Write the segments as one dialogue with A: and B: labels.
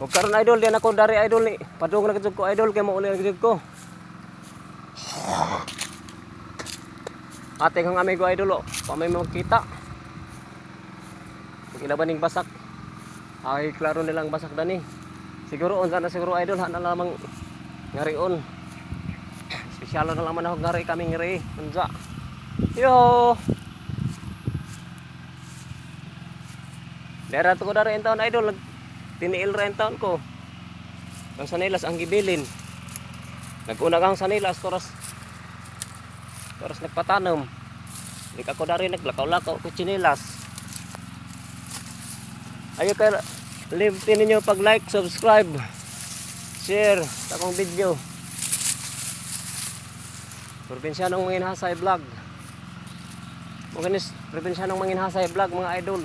A: Ug karon idol diyan ako dari idol ni. Padung na gid ko idol kay mauli na gid ko. Ate kang amigo idol oh. Pa may makita. Ug ilaban ning basak. Ay klaro nilang basak dani. Siguro unsa na siguro idol ha na lamang ngarion. Espesyal na naman ako ngari kami ngari. Unsa? Yo. Dera to ko dari en taon idol. Tiniil ra en taon ko. Ang sanilas ang gibilin. Nag-una kang sanilas toras nagpatanom. Di ka ko dari naglakaw-lakaw ko chinilas. Ayo kay leave ninyo pag like, subscribe, share sa akong video. Probinsyanong Manginhasay vlog. Maganis probinsyanong Manginhasay vlog mga idol.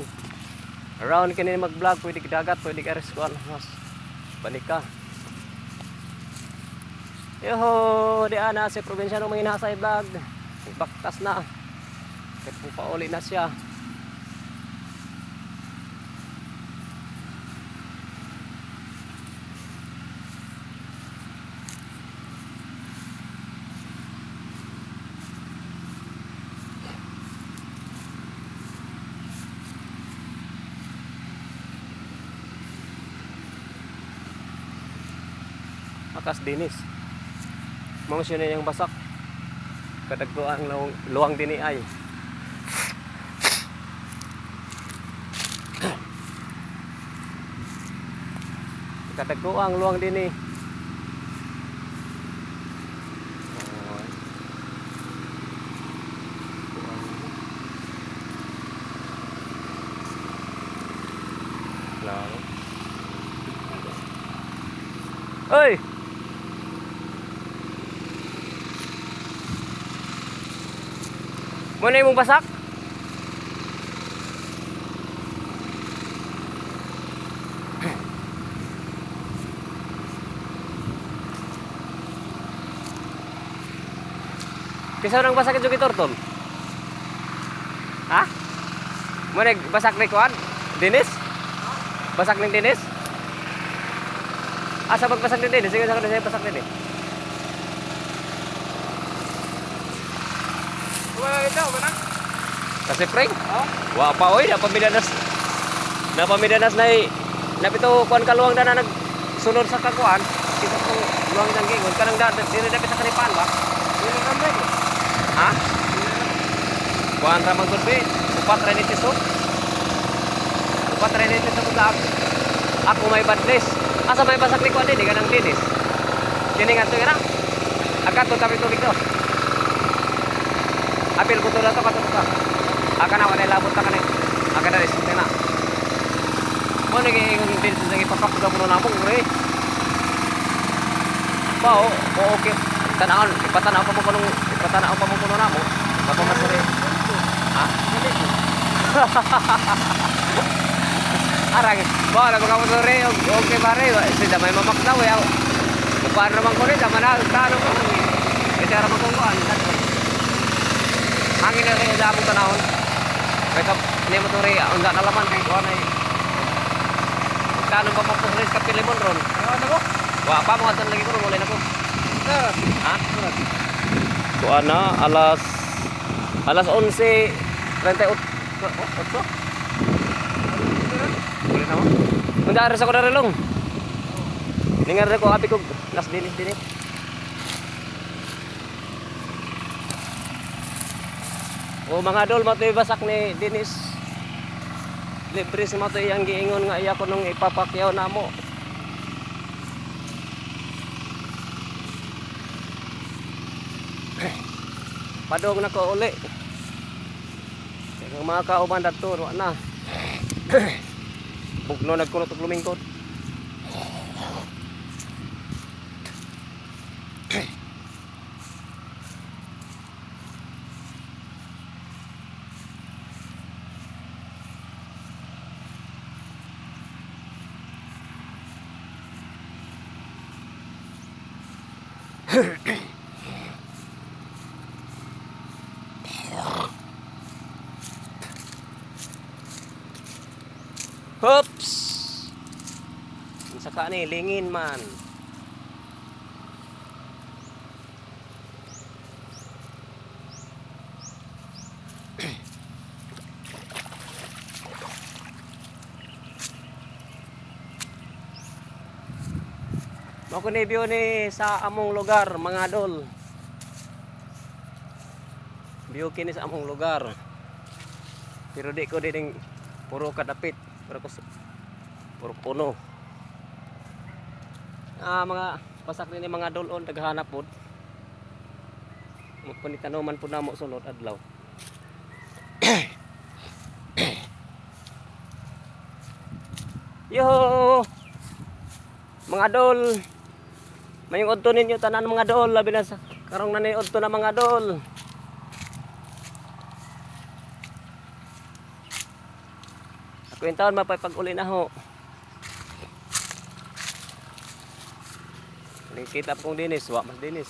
A: Around kanina mag-vlog, pwede kidagat, pwede ka reskuan. Mas balik ka. Yoho, di ana si probinsya ng Manginhasay vlog. Baktas na. Kaya pauli na siya. Makas dinis. Mga siya na yung basak. Kadagko ang luwang dini ay. Kadagko ang luwang dini. Claro. Oi. Muna yung basak? Kisa nang basak yung tortol? Ha? Muna yung basak ni Kuan? Dinis? Basak ng Dinis? Asa magbasak ng Dinis? Sige sa kanila basak din eh. Ito, mana? Kasi prank? Oh? Wa pa oy, napamidanas na napito kuan kaluwang na nagsunod sa kakuan. Kita ko luwang nang gingon kanang dili dapat sa kanipan ba? Dili ramay. Ha? Kuan ra man gud be. Upat ra ni tiso. Upat ra ni tiso sa ako may badless. Asa may basak ni kuan din kanang dinis. Kini nga to ira. Akat to kami tubig to. Apil ko to na to katuka. Aka na wala labot ta kanay. Aka na isip na. Mo ni ingon din sa ipapak ko mo na mo re. Bao, okay. Tanawon, ipatanaw pa mo kunong ipatanaw pa mo kuno na mo. Bato na sore. Ha? Arang, bao na ka mo sore. Okay pare, sida may mamakdaw ya. Kupar naman ko rin, sama na tano ko. Ito ra mo kuan. Hangin na rin sa among tanawon. Kaya niya mo ito rin, ang nalaman kay kuha na eh. Magkano pa magpusulis ka pilimon ron? Ano mo? Wala pa, mga saan lagi ko ron, mulay na ko. Ha? Kuha na, alas 11:38. Mulay na mo? Kung daaris ako na rilong. Ningar rin ko, happy ko, last dinis. O mga idol, matoy basak ni Dinis. Libre si matoy ang giingon nga iya ko nung ipapakyaw na mo. Padong na ko uli. Kaya mga kauban dato, wala na. Bugno nagkunot og lumingkod. Oops. Saka ni lingin man. Ako ni view ni sa among lugar mga idol. View kini sa among lugar. Pero di ko din puro kadapit, pero ko puro puno. Mga pasak ni mga idol on daghanap pod. Magpanitanuman po namo sunod adlaw. Yo! Mga idol, mayong udto ninyo tanan mga idol, labi na sa karong nani udto na mga idol. Ako yung taon mapapag-uli na ho. Nakikita kong dinis, wa mas dinis.